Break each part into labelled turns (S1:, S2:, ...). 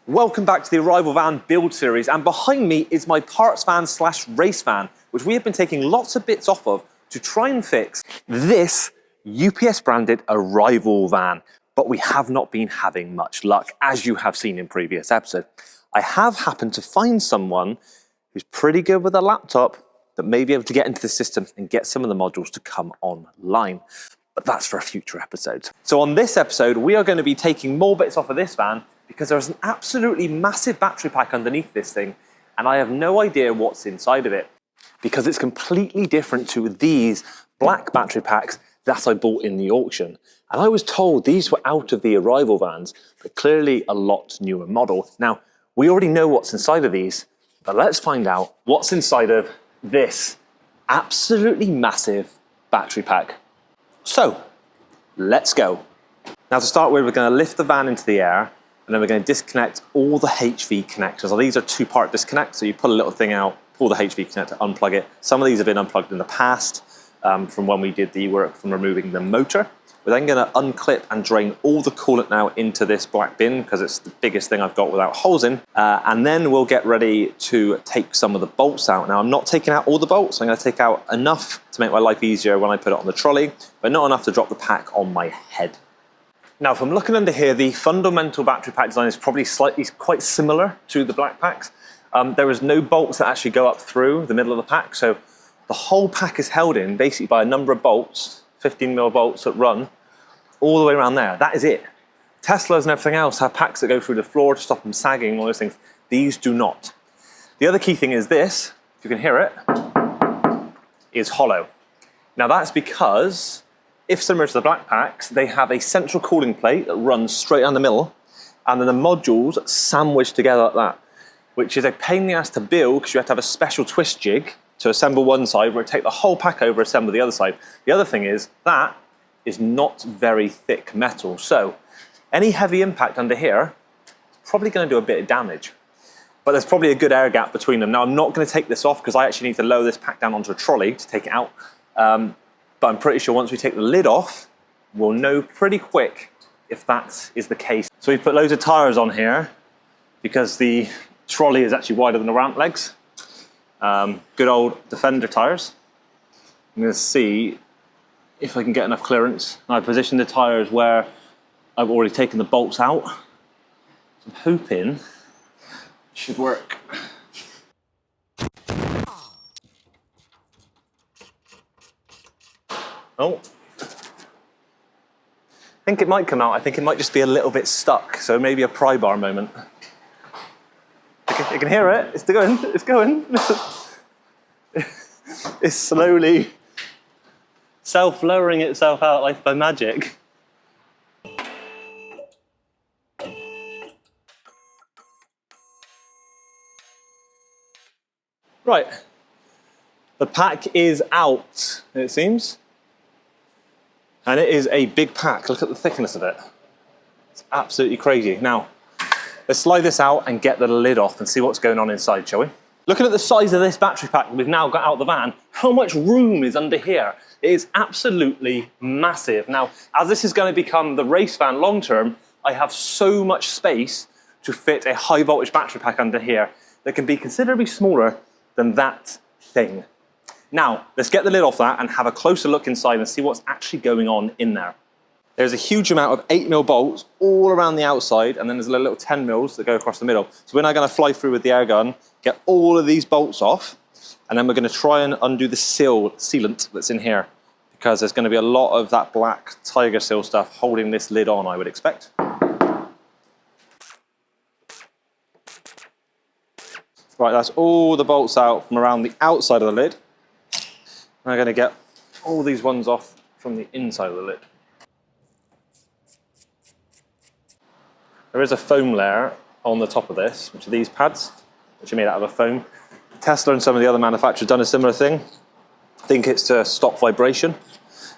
S1: Welcome back to the Arrival Van build series, and behind me is my parts van slash race van, which we have been taking lots of bits off of to try and fix this UPS branded Arrival van. But we have not been having much luck, as you have seen in previous episodes. I have happened to find someone who's pretty good with a laptop that may be able to get into the system and get some of the modules to come online. But that's for a future episode. So on this episode, we are going to be taking more bits off of this van because there's an absolutely massive battery pack underneath this thing, and I have no idea what's inside of it because it's completely different to these black battery packs that I bought in the auction. And I was told these were out of the Arrival vans, but clearly a lot newer model. Now, we already know what's inside of these, but let's find out what's inside of this absolutely massive battery pack. So, let's go. Now to start with, we're going to lift the van into the air, and then we're going to disconnect all the HV connectors. So these are two-part disconnects, so you pull a little thing out, pull the HV connector, unplug it. Some of these have been unplugged in the past from when we did the work from removing the motor. We're then going to unclip and drain all the coolant now into this black bin because it's the biggest thing I've got without holes in. And then we'll get ready to take some of the bolts out. Now I'm not taking out all the bolts. I'm going to take out enough to make my life easier when I put it on the trolley, but not enough to drop the pack on my head. Now from looking under here, the fundamental battery pack design is probably quite similar to the black packs. There is no bolts that actually go up through the middle of the pack. So the whole pack is held in basically by a number of bolts, 15mm bolts that run all the way around there. That is it. Teslas and everything else have packs that go through the floor to stop them sagging and all those things. These do not. The other key thing is this, if you can hear it, is hollow. Now that's because, if similar to the black packs, they have a central cooling plate that runs straight down the middle, and then the modules sandwich together like that, which is a pain in the ass to build because you have to have a special twist jig to assemble one side, where it take the whole pack over, assemble the other side. The other thing is that is not very thick metal, so any heavy impact under here is probably going to do a bit of damage. But there's probably a good air gap between them. Now I'm not going to take this off because I actually need to lower this pack down onto a trolley to take it out. But I'm pretty sure once we take the lid off, we'll know pretty quick if that is the case. So we've put loads of tyres on here because the trolley is actually wider than the ramp legs. Good old Defender tyres. I'm going to see if I can get enough clearance. I positioned the tyres where I've already taken the bolts out. So I'm hoping it should work. Oh. I think it might come out. I think it might just be a little bit stuck. So maybe a pry bar moment. You can hear it. It's going. It's going. It's slowly self-lowering itself out like by magic. Right. The pack is out, it seems. And it is a big pack. Look at the thickness of it. It's absolutely crazy. Now, let's slide this out and get the lid off and see what's going on inside, shall we? Looking at the size of this battery pack we've now got out of the van, how much room is under here? It is absolutely massive. Now, as this is going to become the race van long term, I have so much space to fit a high voltage battery pack under here that can be considerably smaller than that thing. Now, let's get the lid off that and have a closer look inside and see what's actually going on in there. There's a huge amount of 8mm bolts all around the outside, and then there's a little 10mm that go across the middle. So we're now going to fly through with the air gun, get all of these bolts off, and then we're going to try and undo the sealant that's in here, because there's going to be a lot of that black Tiger seal stuff holding this lid on, I would expect. Right, that's all the bolts out from around the outside of the lid. I'm going to get all these ones off from the inside of the lid. There is a foam layer on the top of this, which are these pads, which are made out of a foam. Tesla and some of the other manufacturers have done a similar thing. I think it's to stop vibration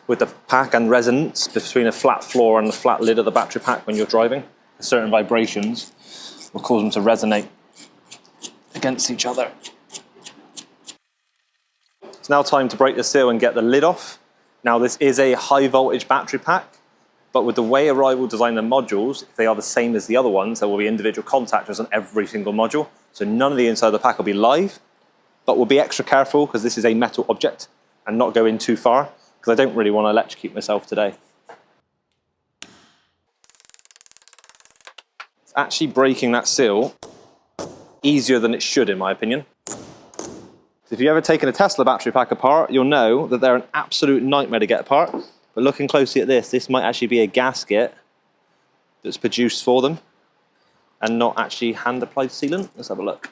S1: with the pack and resonance between a flat floor and the flat lid of the battery pack when you're driving. Certain vibrations will cause them to resonate against each other. It's now time to break the seal and get the lid off. Now this is a high voltage battery pack, But with the way Arrival designed their modules, if they are the same as the other ones, there will be individual contactors on every single module. So none of the inside of the pack will be live, but we'll be extra careful because this is a metal object and not go in too far, because I don't really want to electrocute myself today. It's actually breaking that seal easier than it should, in my opinion. If you've ever taken a Tesla battery pack apart, you'll know that they're an absolute nightmare to get apart. But looking closely at this might actually be a gasket that's produced for them and not actually hand-applied sealant. Let's have a look.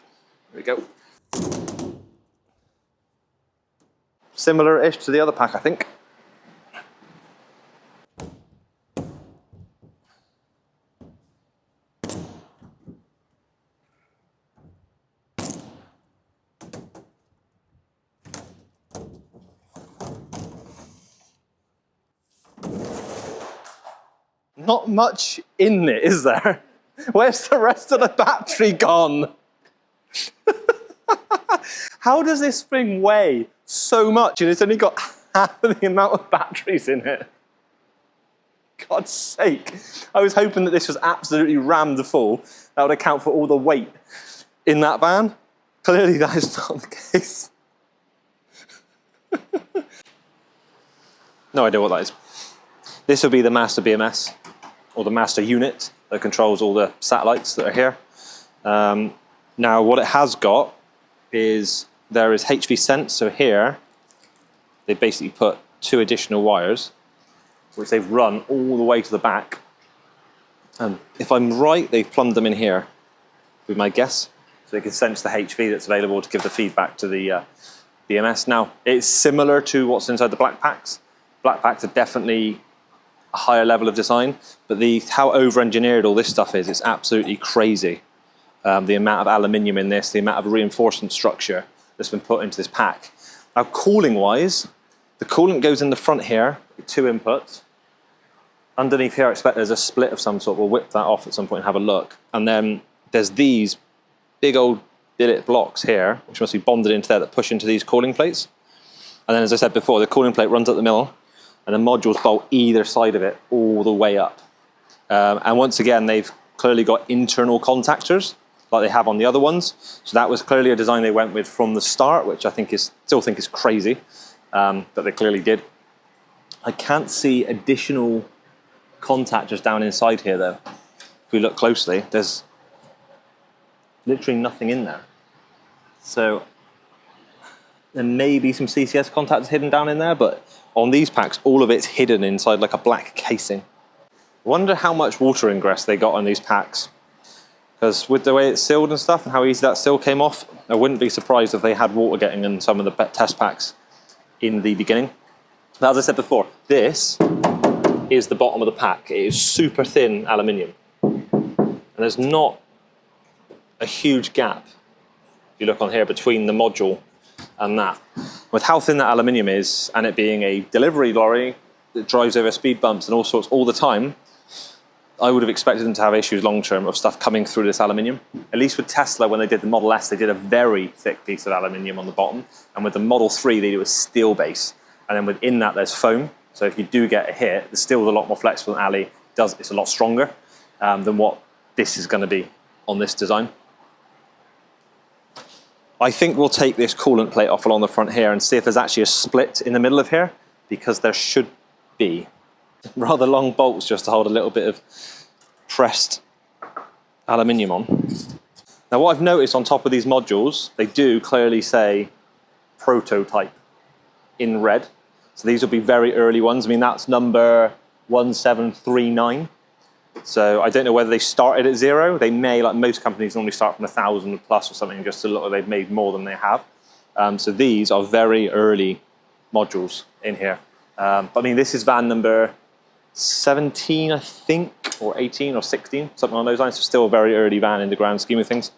S1: There we go. Similar-ish to the other pack, I think. Not much in it, is there? Where's the rest of the battery gone? How does this thing weigh so much and it's only got half of the amount of batteries in it? God's sake. I was hoping that this was absolutely rammed full. That would account for all the weight in that van. Clearly that is not the case. No idea what that is. This will be the master BMS, or the master unit that controls all the satellites that are here. Now what it has got is there is HV sense, so here they basically put 2 additional wires which they've run all the way to the back. And if I'm right, they've plumbed them in here, with my guess, so they can sense the HV that's available to give the feedback to the BMS. Now, it's similar to what's inside the black packs. Black packs are definitely a higher level of design, but how over-engineered all this stuff is, it's absolutely crazy. The amount of aluminium in this, the amount of reinforcement structure that's been put into this pack. Now, cooling-wise, the coolant goes in the front here with 2 inputs. Underneath here, I expect there's a split of some sort. We'll whip that off at some point and have a look. And then there's these big old billet blocks here, which must be bonded into there, that push into these cooling plates. And then, as I said before, the cooling plate runs up the middle, and the modules bolt either side of it all the way up. And once again, they've clearly got internal contactors, like they have on the other ones. So that was clearly a design they went with from the start, which I think still think is crazy, that they clearly did. I can't see additional contactors down inside here though. If we look closely, there's literally nothing in there. So there may be some CCS contactors hidden down in there, but on these packs, all of it's hidden inside like a black casing. Wonder how much water ingress they got on these packs. Because with the way it's sealed and stuff and how easy that seal came off, I wouldn't be surprised if they had water getting in some of the test packs in the beginning. Now, as I said before, this is the bottom of the pack. It is super thin aluminium. And there's not a huge gap, if you look on here, between the module and that. With how thin that aluminium is, and it being a delivery lorry that drives over speed bumps and all sorts all the time, I would have expected them to have issues long-term of stuff coming through this aluminium. At least with Tesla, when they did the Model S, they did a very thick piece of aluminium on the bottom. And with the Model 3, they do a steel base. And then within that, there's foam. So if you do get a hit, the steel is a lot more flexible than Ali. It's a lot stronger than what this is going to be on this design. I think we'll take this coolant plate off along the front here and see if there's actually a split in the middle of here, because there should be. Rather long bolts just to hold a little bit of pressed aluminium on. Now what I've noticed on top of these modules, they do clearly say prototype in red. So these will be very early ones. I mean, that's number 1739. So I don't know whether they started at 0. They may, like most companies, normally start from 1,000 plus or something, just to look like they've made more than they have. So these are very early modules in here. But I mean, this is van number 17, I think, or 18 or 16, something on those lines. So still a very early van in the grand scheme of things.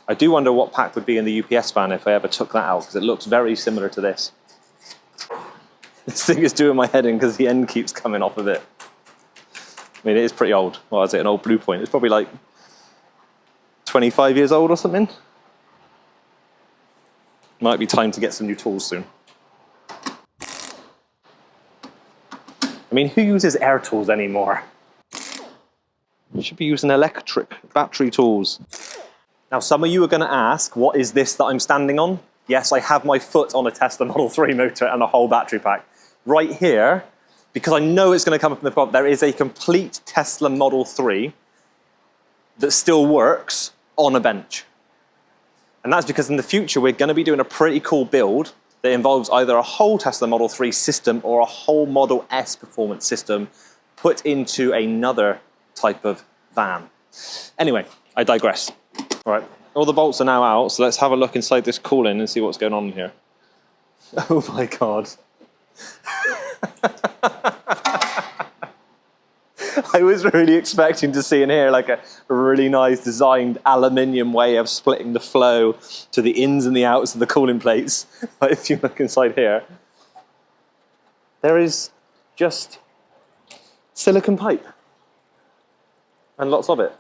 S1: I do wonder what pack would be in the UPS van if I ever took that out, because it looks very similar to this. This thing is doing my head in because the end keeps coming off of it. I mean, it is pretty old. What is it, an old Blue Point? It's probably like 25 years old or something. Might be time to get some new tools soon. I mean, who uses air tools anymore? You should be using electric battery tools. Now, some of you are going to ask, what is this that I'm standing on? Yes, I have my foot on a Tesla Model 3 motor and a whole battery pack. Right here, because I know it's going to come up in the prompt, there is a complete Tesla Model 3 that still works on a bench. And that's because in the future, we're going to be doing a pretty cool build that involves either a whole Tesla Model 3 system or a whole Model S performance system put into another type of van. Anyway, I digress. All right, all the bolts are now out, so let's have a look inside this cooling and see what's going on here. Oh my God. I was really expecting to see in here like a really nice designed aluminium way of splitting the flow to the ins and the outs of the cooling plates. But if you look inside here, there is just silicon pipe and lots of it.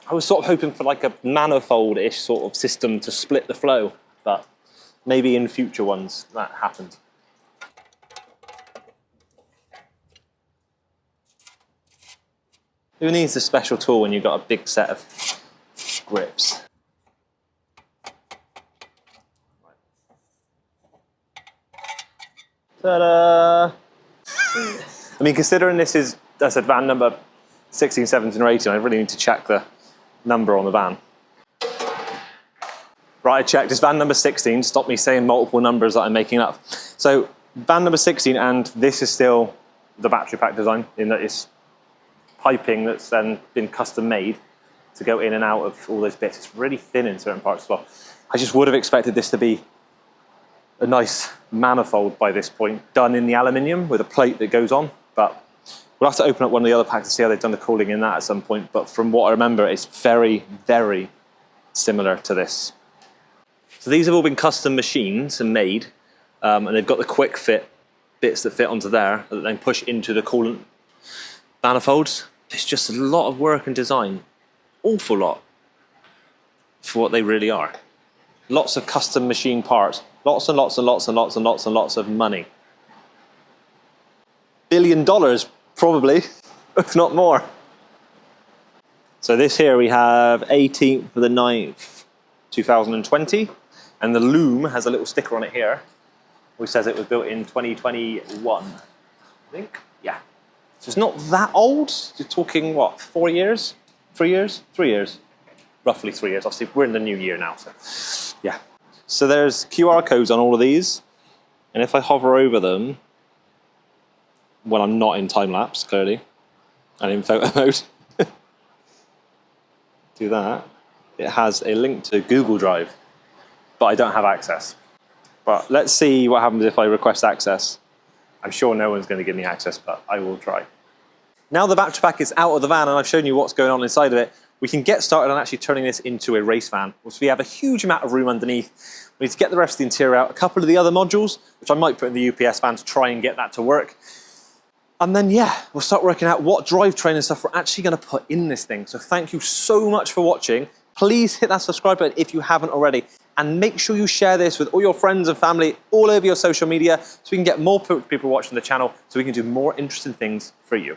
S1: I was sort of hoping for like a manifold-ish sort of system to split the flow, but maybe in future ones that happened. Who needs a special tool when you've got a big set of grips? Ta-da! I mean, considering this is, as I said, van number 16, 17 or 18, I really need to check the number on the van. Right, I checked, it's van number 16, stop me saying multiple numbers that I'm making up. So, van number 16, and this is still the battery pack design, in that it's piping that's then been custom made to go in and out of all those bits. It's really thin in certain parts as well. I just would have expected this to be a nice manifold by this point, done in the aluminium with a plate that goes on, but we'll have to open up one of the other packs to see how they've done the cooling in that at some point, but from what I remember, it's very, very similar to this. So these have all been custom machined and made, and they've got the quick fit bits that fit onto there that then push into the coolant manifolds. It's just a lot of work and design, awful lot, for what they really are. Lots of custom machine parts, lots and lots and lots and lots and lots and lots of money. $1 billion, probably, if not more. So this here we have 18th of the 9th, 2020, and the loom has a little sticker on it here, which says it was built in 2021, I think, yeah. So it's not that old. You're talking, what, 4 years? 3 years? 3 years. Roughly 3 years. Obviously, we're in the new year now, so yeah. So there's QR codes on all of these. And if I hover over them, when I'm not in time-lapse, clearly, and in photo mode, do that, it has a link to Google Drive, but I don't have access. But let's see what happens if I request access. I'm sure no one's going to give me access, but I will try. Now the battery pack is out of the van and I've shown you what's going on inside of it, we can get started on actually turning this into a race van. So we have a huge amount of room underneath. We need to get the rest of the interior out, a couple of the other modules, which I might put in the UPS van to try and get that to work. And then, yeah, we'll start working out what drivetrain and stuff we're actually going to put in this thing. So thank you so much for watching. Please hit that subscribe button if you haven't already. And make sure you share this with all your friends and family all over your social media so we can get more people watching the channel so we can do more interesting things for you.